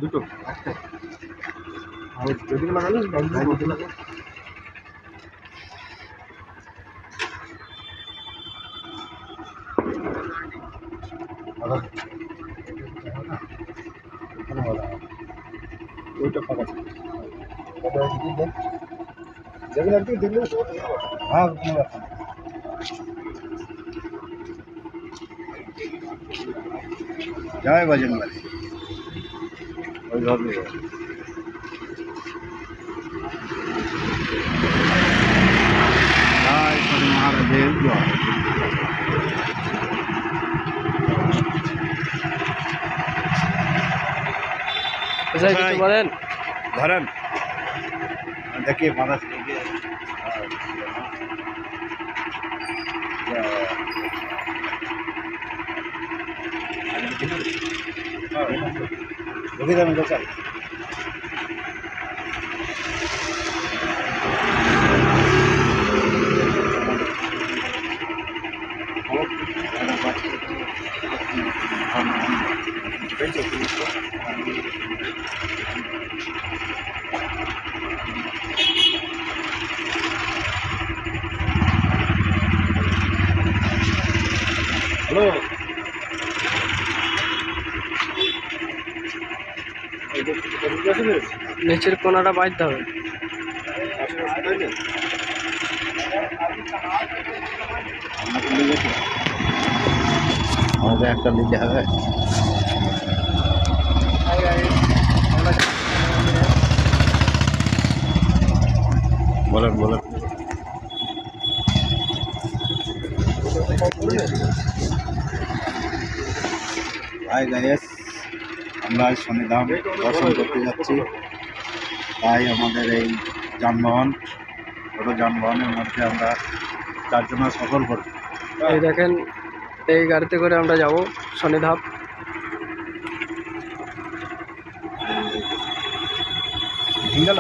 দুটো একটা আর যদি লাগালে গাড়ি লাগে ওইটা ফাঁকা ছিল যেগুলো আর কি দেখলে হ্যাঁ কোনো ব্যাপার না। জয় বজরংবলী ওইভাবে জয় শনি মহারাজের জয়। কিছু বলেন ধরেন দেখি মাথা দেখি যাবেন তো চাই হ্যালো নিচের কোনাটা বাঁধতে হবে। আমাদের একটা নিতে হবে। বলেন বলেন হাই গাইস, আমরা শনিধাম দর্শন করতে যাচ্ছি। তাই আমাদের এই যানবাহন ছোটো যানবাহনের মধ্যে আমরা চারজনা সফর করব। এই দেখেন এই গাড়িতে করে আমরা যাব শনিধাম। গেল